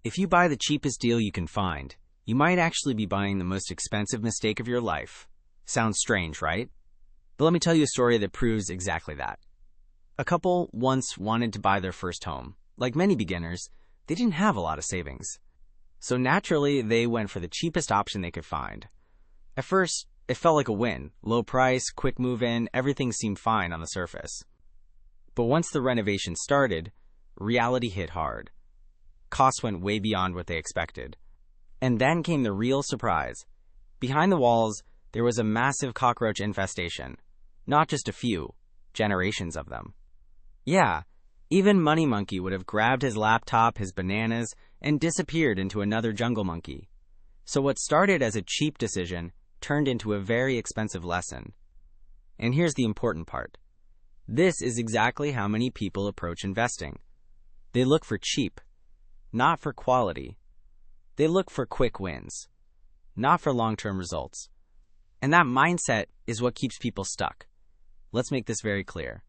If you buy the cheapest deal you can find, you might actually be buying the most expensive mistake of your life. Sounds strange, right? But let me tell you a story that proves exactly that. A couple once wanted to buy their first home. Like many beginners, they didn't have a lot of savings. So naturally, they went for the cheapest option they could find. At first, it felt like a win. Low price, quick move-in, everything seemed fine on the surface. But once the renovation started, reality hit hard. Costs went way beyond what they expected. And then came the real surprise. Behind the walls, there was a massive cockroach infestation. Not just a few, generations of them. Yeah, even Money Monkey would have grabbed his laptop, his bananas, and disappeared into another jungle monkey. So what started as a cheap decision turned into a very expensive lesson. And here's the important part. This is exactly how many people approach investing. They look for cheap, not for quality. They look for quick wins, not for long-term results. And that mindset is what keeps people stuck. Let's make this very clear.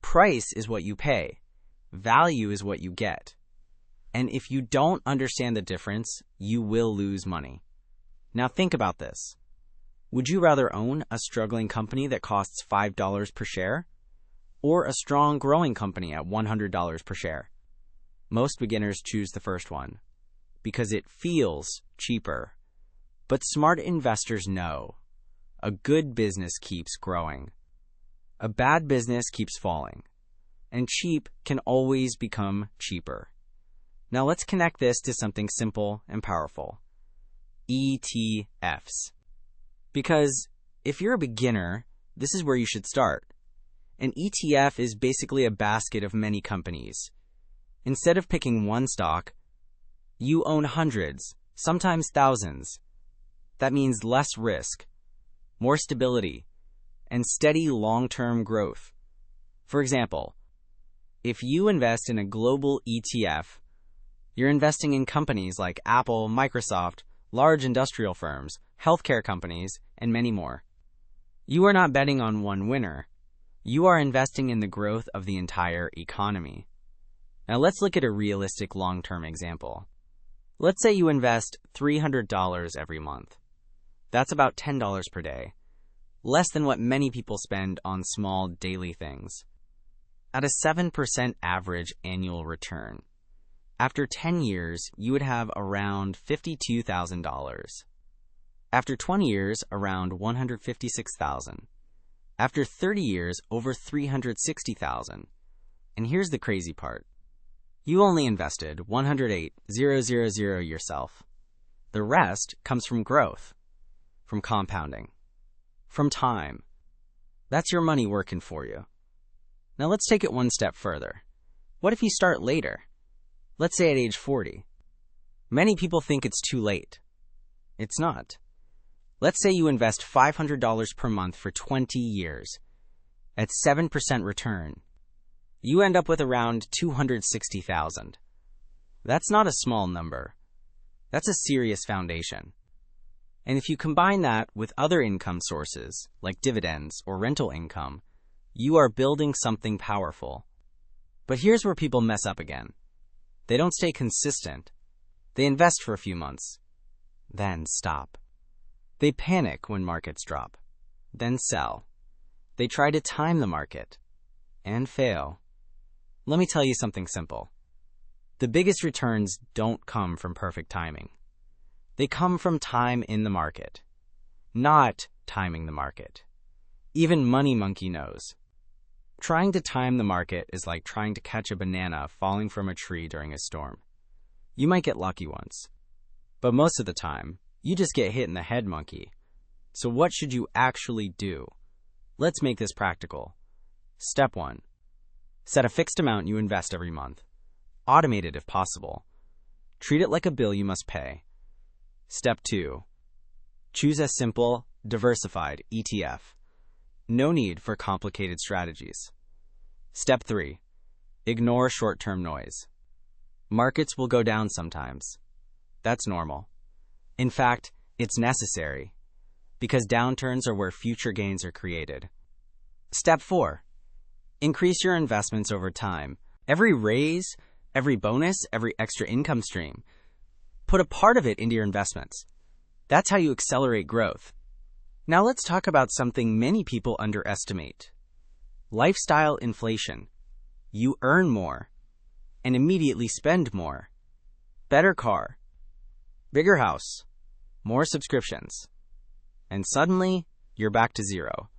Price is what you pay. Value is what you get. And if you don't understand the difference, you will lose money. Now think about this. Would you rather own a struggling company that costs $5 per share, or a strong growing company at $100 per share? Most beginners choose the first one, because it feels cheaper. But smart investors know a good business keeps growing. A bad business keeps falling. And cheap can always become cheaper. Now let's connect this to something simple and powerful. ETFs. Because if you're a beginner, this is where you should start. An ETF is basically a basket of many companies. Instead of picking one stock, you own hundreds, sometimes thousands. That means less risk, more stability, and steady long-term growth. For example, if you invest in a global ETF, you're investing in companies like Apple, Microsoft, large industrial firms, healthcare companies, and many more. You are not betting on one winner. You are investing in the growth of the entire economy. Now let's look at a realistic long-term example. Let's say you invest $300 every month. That's about $10 per day, less than what many people spend on small daily things. At a 7% average annual return, after 10 years, you would have around $52,000. After 20 years, around $156,000. After 30 years, over $360,000. And here's the crazy part. You only invested $108,000 yourself. The rest comes from growth, from compounding, from time. That's your money working for you. Now let's take it one step further. What if you start later? Let's say at age 40. Many people think it's too late. It's not. Let's say you invest $500 per month for 20 years. At 7% return, you end up with around $260,000. That's not a small number. That's a serious foundation. And if you combine that with other income sources, like dividends or rental income, you are building something powerful. But here's where people mess up again. They don't stay consistent. They invest for a few months, then stop. They panic when markets drop, then sell. They try to time the market, and fail. Let me tell you something simple. The biggest returns don't come from perfect timing. They come from time in the market, not timing the market. Even Money Monkey knows. Trying to time the market is like trying to catch a banana falling from a tree during a storm. You might get lucky once, but most of the time, you just get hit in the head, monkey. So what should you actually do? Let's make this practical. Step 1. Set a fixed amount you invest every month. Automate it if possible. Treat it like a bill you must pay. Step 2. Choose a simple, diversified ETF. No need for complicated strategies. Step 3. Ignore short-term noise. Markets will go down sometimes. That's normal. In fact, it's necessary, because downturns are where future gains are created. Step 4. Increase your investments over time. Every raise every bonus, every extra income stream. Put a part of it into your investments. That's how you accelerate growth. Now let's talk about something many people underestimate. Lifestyle inflation. You earn more and immediately spend more. Better car, bigger house, more subscriptions, and suddenly you're back to zero.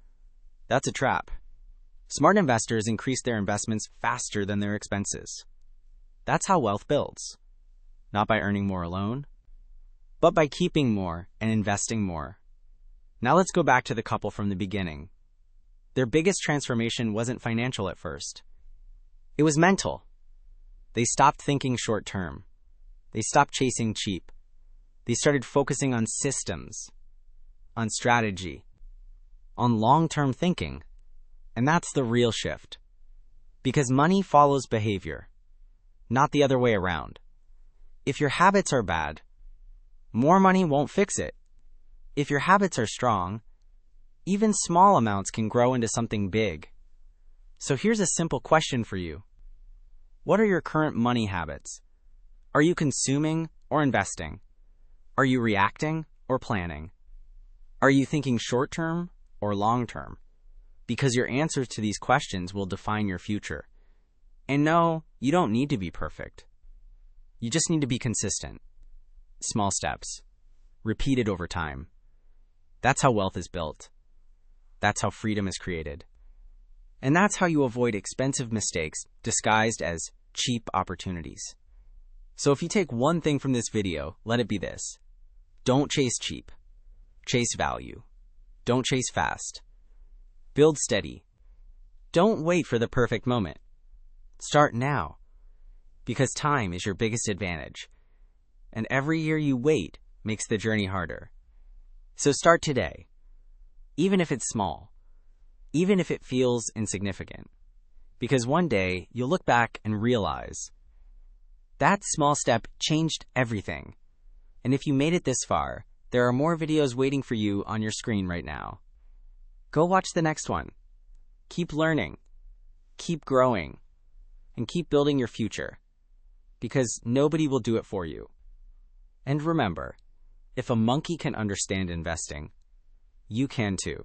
That's a trap. Smart investors increase their investments faster than their expenses. That's how wealth builds. Not by earning more alone, but by keeping more and investing more. Now let's go back to the couple from the beginning. Their biggest transformation wasn't financial at first. It was mental. They stopped thinking short term. They stopped chasing cheap. They started focusing on systems, on strategy, on long-term thinking. And that's the real shift. Because money follows behavior, not the other way around. If your habits are bad, more money won't fix it. If your habits are strong, even small amounts can grow into something big. So here's a simple question for you. What are your current money habits? Are you consuming or investing? Are you reacting or planning? Are you thinking short-term or long-term? Because your answers to these questions will define your future. And no, you don't need to be perfect. You just need to be consistent. Small steps, repeated over time. That's how wealth is built. That's how freedom is created. And that's how you avoid expensive mistakes disguised as cheap opportunities. So if you take one thing from this video, let it be this. Don't chase cheap. Chase value. Don't chase fast. Build steady. Don't wait for the perfect moment. Start now. Because time is your biggest advantage. And every year you wait makes the journey harder. So start today. Even if it's small. Even if it feels insignificant. Because one day you'll look back and realize that small step changed everything. And if you made it this far, there are more videos waiting for you on your screen right now. Go watch the next one. Keep learning, keep growing, and keep building your future. Because nobody will do it for you. And remember, if a monkey can understand investing, you can too.